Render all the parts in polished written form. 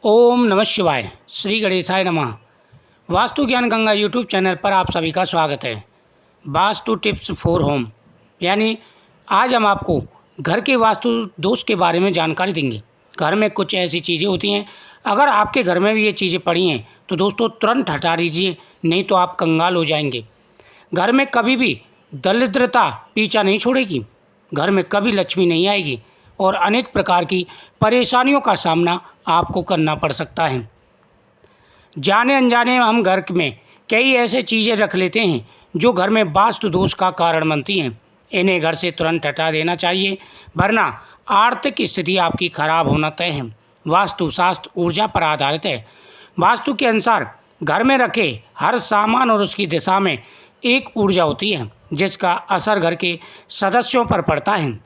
ओम नमः शिवाय। श्री गणेशाय नमः। वास्तु ज्ञान गंगा यूट्यूब चैनल पर आप सभी का स्वागत है। वास्तु टिप्स फॉर होम यानी आज हम आपको घर के वास्तु दोष के बारे में जानकारी देंगे। घर में कुछ ऐसी चीज़ें होती हैं, अगर आपके घर में भी ये चीज़ें पड़ी हैं तो दोस्तों तुरंत हटा दीजिए, नहीं तो आप कंगाल हो जाएंगे। घर में कभी भी दरिद्रता पीछा नहीं छोड़ेगी, घर में कभी लक्ष्मी नहीं आएगी और अनेक प्रकार की परेशानियों का सामना आपको करना पड़ सकता है। जाने अनजाने हम घर में कई ऐसे चीज़ें रख लेते हैं जो घर में वास्तु दोष का कारण बनती हैं। इन्हें घर से तुरंत हटा देना चाहिए, वरना आर्थिक स्थिति आपकी खराब होना तय है। वास्तु शास्त्र ऊर्जा पर आधारित है। वास्तु के अनुसार घर में रखे हर सामान और उसकी दिशा में एक ऊर्जा होती है जिसका असर घर के सदस्यों पर पड़ता है।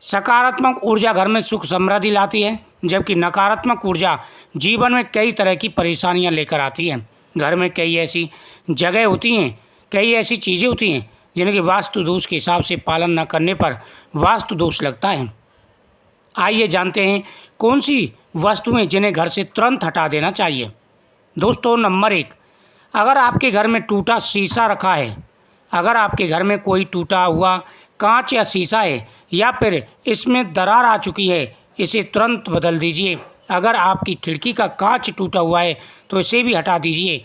सकारात्मक ऊर्जा घर में सुख समृद्धि लाती है, जबकि नकारात्मक ऊर्जा जीवन में कई तरह की परेशानियां लेकर आती है। घर में कई ऐसी जगह होती हैं, कई ऐसी चीज़ें होती हैं जिनके वास्तु दोष के हिसाब से पालन न करने पर वास्तु दोष लगता है। आइए जानते हैं कौन सी वस्तुएं जिन्हें घर से तुरंत हटा देना चाहिए। दोस्तों, नंबर 1, अगर आपके घर में टूटा शीशा रखा है, अगर आपके घर में कोई टूटा हुआ कांच या शीशा है या फिर इसमें दरार आ चुकी है, इसे तुरंत बदल दीजिए। अगर आपकी खिड़की का कांच टूटा हुआ है तो इसे भी हटा दीजिए।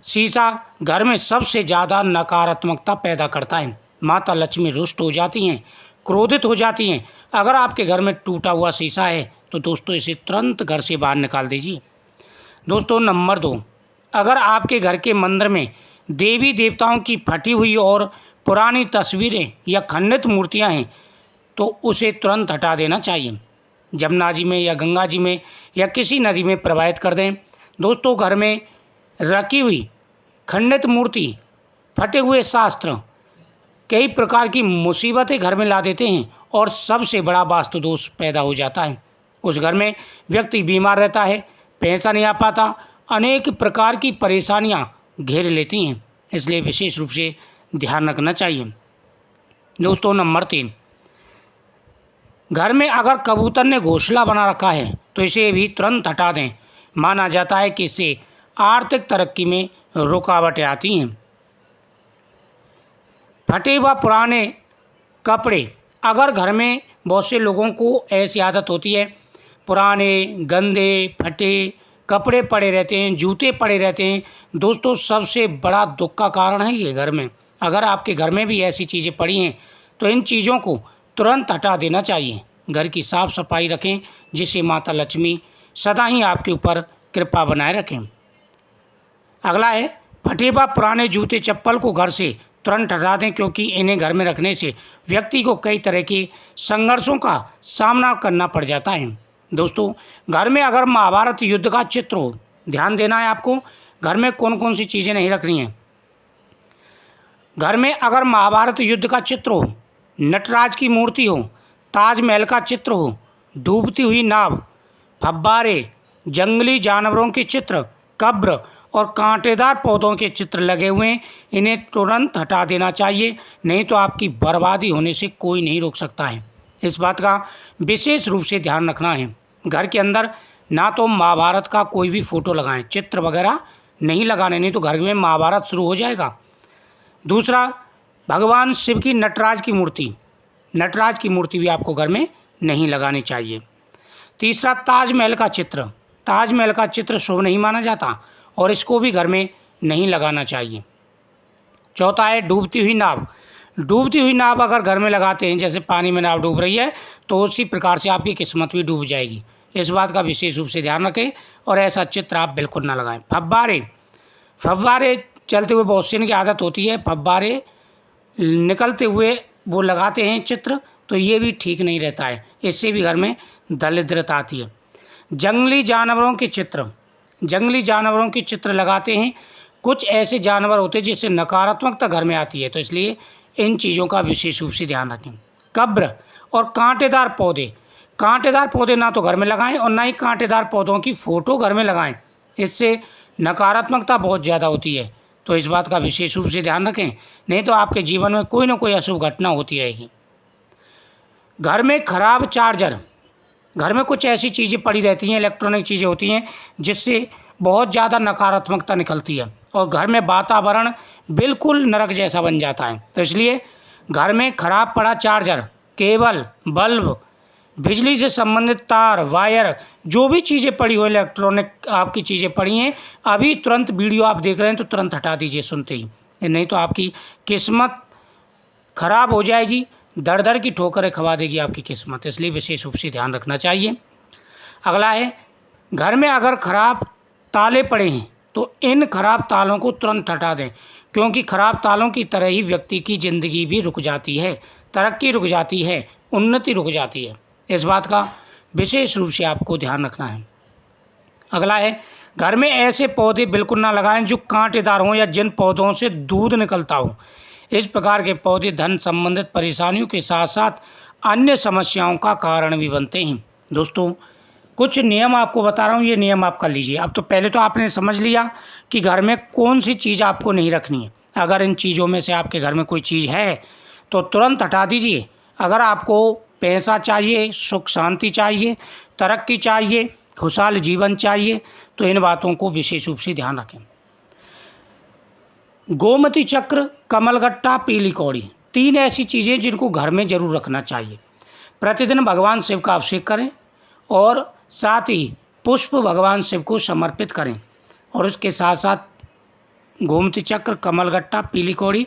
शीशा घर में सबसे ज़्यादा नकारात्मकता पैदा करता है। माता लक्ष्मी रुष्ट हो जाती हैं, क्रोधित हो जाती हैं। अगर आपके घर में टूटा हुआ शीशा है तो दोस्तों इसे तुरंत घर से बाहर निकाल दीजिए। दोस्तों, नंबर 2, अगर आपके घर के मंदिर में देवी देवताओं की फटी हुई और पुरानी तस्वीरें या खंडित मूर्तियां हैं तो उसे तुरंत हटा देना चाहिए। जमुना जी में या गंगा जी में या किसी नदी में प्रवाहित कर दें। दोस्तों, घर में रखी हुई खंडित मूर्ति, फटे हुए शास्त्र कई प्रकार की मुसीबतें घर में ला देते हैं और सबसे बड़ा वास्तु दोष पैदा हो जाता है। उस घर में व्यक्ति बीमार रहता है, पैसा नहीं आ पाता, अनेक प्रकार की परेशानियां घेर लेती हैं। इसलिए विशेष रूप से ध्यान रखना चाहिए। दोस्तों, नंबर 3, घर में अगर कबूतर ने घोंसला बना रखा है तो इसे भी तुरंत हटा दें। माना जाता है कि इससे आर्थिक तरक्की में रुकावटें आती हैं। फटे व पुराने कपड़े, अगर घर में बहुत से लोगों को ऐसी आदत होती है, पुराने गंदे फटे कपड़े पड़े रहते हैं, जूते पड़े रहते हैं। दोस्तों, सबसे बड़ा दुख का कारण है ये घर में। अगर आपके घर में भी ऐसी चीज़ें पड़ी हैं तो इन चीज़ों को तुरंत हटा देना चाहिए। घर की साफ़ सफाई रखें, जिससे माता लक्ष्मी सदा ही आपके ऊपर कृपा बनाए रखें। अगला है, फटे व पुराने जूते चप्पल को घर से तुरंत हटा दें, क्योंकि इन्हें घर में रखने से व्यक्ति को कई तरह के संघर्षों का सामना करना पड़ जाता है। दोस्तों, घर में अगर महाभारत युद्ध का चित्र हो, ध्यान देना है आपको, घर में कौन कौन सी चीज़ें नहीं रखनी हैं। घर में अगर महाभारत युद्ध का चित्र हो, नटराज की मूर्ति हो, ताजमहल का चित्र हो, डूबती हुई नाव, फव्वारे, जंगली जानवरों के चित्र, कब्र और कांटेदार पौधों के चित्र लगे हुए हैं, इन्हें तुरंत हटा देना चाहिए, नहीं तो आपकी बर्बादी होने से कोई नहीं रोक सकता है। इस बात का विशेष रूप से ध्यान रखना है। घर के अंदर ना तो महाभारत का कोई भी फ़ोटो लगाएं, चित्र वगैरह नहीं लगाने, नहीं तो घर में महाभारत शुरू हो जाएगा। दूसरा, भगवान शिव की नटराज की मूर्ति भी आपको घर में नहीं लगानी चाहिए। तीसरा, ताजमहल का चित्र शुभ नहीं माना जाता और इसको भी घर में नहीं लगाना चाहिए। चौथा है, डूबती हुई नाव अगर घर में लगाते हैं, जैसे पानी में नाव डूब रही है, तो उसी प्रकार से आपकी किस्मत भी डूब जाएगी। इस बात का विशेष रूप से ध्यान रखें और ऐसा चित्र आप बिल्कुल ना लगाएं। फव्वारे चलते हुए बहुत से की आदत होती है, फव्वारे निकलते हुए वो लगाते हैं चित्र, तो ये भी ठीक नहीं रहता है, इससे भी घर में दरिद्रता आती है। जंगली जानवरों के चित्र लगाते हैं, कुछ ऐसे जानवर होते हैं जिससे नकारात्मकता घर में आती है, तो इसलिए इन चीज़ों का विशेष रूप से ध्यान रखें। कब्र और कांटेदार पौधे ना तो घर में लगाएं और ना ही कांटेदार पौधों की फ़ोटो घर में लगाएं, इससे नकारात्मकता बहुत ज़्यादा होती है। तो इस बात का विशेष रूप से ध्यान रखें, नहीं तो आपके जीवन में कोई ना कोई अशुभ घटना होती रहेगी। घर में खराब चार्जर घर में कुछ ऐसी चीज़ें पड़ी रहती हैं, इलेक्ट्रॉनिक चीज़ें होती हैं जिससे बहुत ज़्यादा नकारात्मकता निकलती है और घर में वातावरण बिल्कुल नरक जैसा बन जाता है। तो इसलिए घर में खराब पड़ा चार्जर, केबल, बल्ब, बिजली से संबंधित तार, वायर, जो भी चीज़ें पड़ी हो, इलेक्ट्रॉनिक आपकी चीज़ें पड़ी हैं, अभी तुरंत वीडियो आप देख रहे हैं तो तुरंत हटा दीजिए सुनते ही, नहीं तो आपकी किस्मत खराब हो जाएगी, दर दर की ठोकरें खवा देगी आपकी किस्मत। इसलिए विशेष रूप से ध्यान रखना चाहिए। अगला है, घर में अगर खराब ताले पड़े हैं तो इन खराब तालों को तुरंत हटा दें, क्योंकि खराब तालों की तरह ही व्यक्ति की ज़िंदगी भी रुक जाती है, तरक्की रुक जाती है, उन्नति रुक जाती है। इस बात का विशेष रूप से आपको ध्यान रखना है। अगला है, घर में ऐसे पौधे बिल्कुल ना लगाएं जो कांटेदार हों या जिन पौधों से दूध निकलता हो। इस प्रकार के पौधे धन संबंधित परेशानियों के साथ साथ अन्य समस्याओं का कारण भी बनते हैं। दोस्तों, कुछ नियम आपको बता रहा हूँ, ये नियम आप कर लीजिए। अब तो पहले तो आपने समझ लिया कि घर में कौन सी चीज़ आपको नहीं रखनी है। अगर इन चीज़ों में से आपके घर में कोई चीज़ है तो तुरंत हटा दीजिए। अगर आपको पैसा चाहिए, सुख शांति चाहिए, तरक्की चाहिए, खुशहाल जीवन चाहिए, तो इन बातों को विशेष रूप से ध्यान रखें। गोमती चक्र, कमलगट्टा, पीली कौड़ी, 3 ऐसी चीज़ें जिनको घर में जरूर रखना चाहिए। प्रतिदिन भगवान शिव का अभिषेक करें और साथ ही पुष्प भगवान शिव को समर्पित करें। और उसके साथ साथ गोमती चक्र, कमलगट्टा, पीली कौड़ी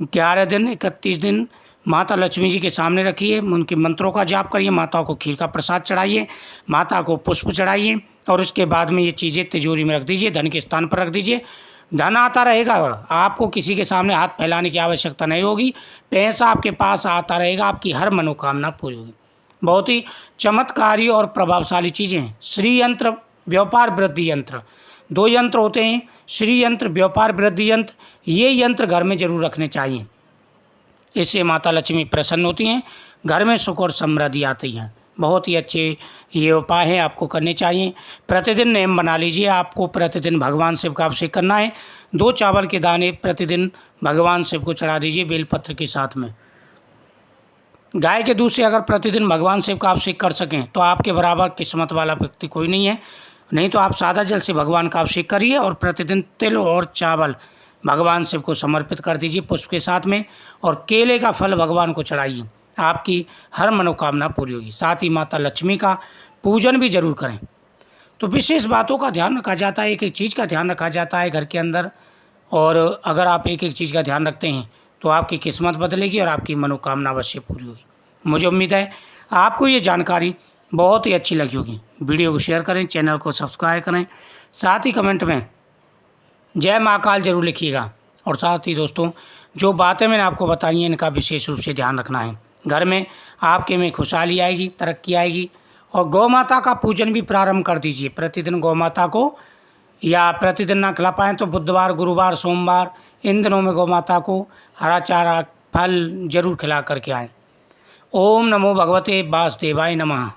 11 दिन 31 दिन माता लक्ष्मी जी के सामने रखिए, उनके मंत्रों का जाप करिए, माता को खीर का प्रसाद चढ़ाइए, माता को पुष्प चढ़ाइए और उसके बाद में ये चीज़ें तिजोरी में रख दीजिए, धन के स्थान पर रख दीजिए। धन आता रहेगा, आपको किसी के सामने हाथ फैलाने की आवश्यकता नहीं होगी, पैसा आपके पास आता रहेगा, आपकी हर मनोकामना पूरी होगी। बहुत ही चमत्कारी और प्रभावशाली चीज़ें हैं। श्री यंत्र, व्यापार वृद्धि यंत्र, 2 यंत्र होते हैं, श्री यंत्र, व्यापार वृद्धि यंत्र। ये यंत्र घर में जरूर रखने चाहिए, इससे माता लक्ष्मी प्रसन्न होती हैं, घर में सुख और समृद्धि आती है। बहुत ही अच्छे ये उपाय हैं, आपको करने चाहिए। प्रतिदिन नियम बना लीजिए, आपको प्रतिदिन भगवान शिव का अभिषेक करना है। 2 चावल के दाने प्रतिदिन भगवान शिव को चढ़ा दीजिए बेलपत्र के साथ में। गाय के दूध से अगर प्रतिदिन भगवान शिव का अभिषेक कर सकें तो आपके बराबर किस्मत वाला व्यक्ति कोई नहीं है। नहीं तो आप सादा जल से भगवान का अभिषेक करिए और प्रतिदिन तिल और चावल भगवान शिव को समर्पित कर दीजिए पुष्प के साथ में, और केले का फल भगवान को चढ़ाइए, आपकी हर मनोकामना पूरी होगी। साथ ही माता लक्ष्मी का पूजन भी जरूर करें। तो विशेष बातों का ध्यान रखा जाता है, एक एक चीज़ का ध्यान रखा जाता है घर के अंदर, और अगर आप एक एक चीज़ का ध्यान रखते हैं तो आपकी किस्मत बदलेगी और आपकी मनोकामना अवश्य पूरी होगी। मुझे उम्मीद है आपको ये जानकारी बहुत ही अच्छी लगी होगी। वीडियो को शेयर करें, चैनल को सब्सक्राइब करें, साथ ही कमेंट में जय महाकाल जरूर लिखिएगा। और साथ ही दोस्तों, जो बातें मैंने आपको बताई हैं इनका विशेष रूप से ध्यान रखना है। घर में आपके में खुशहाली आएगी, तरक्की आएगी। और गौ माता का पूजन भी प्रारंभ कर दीजिए। प्रतिदिन गौ माता को, या प्रतिदिन ना खिला पाएँ तो बुधवार, गुरुवार, सोमवार, इन दिनों में गौ माता को हरा चारा, फल जरूर खिला करके आएँ। ओम नमो भगवते वासुदेवाय नमः।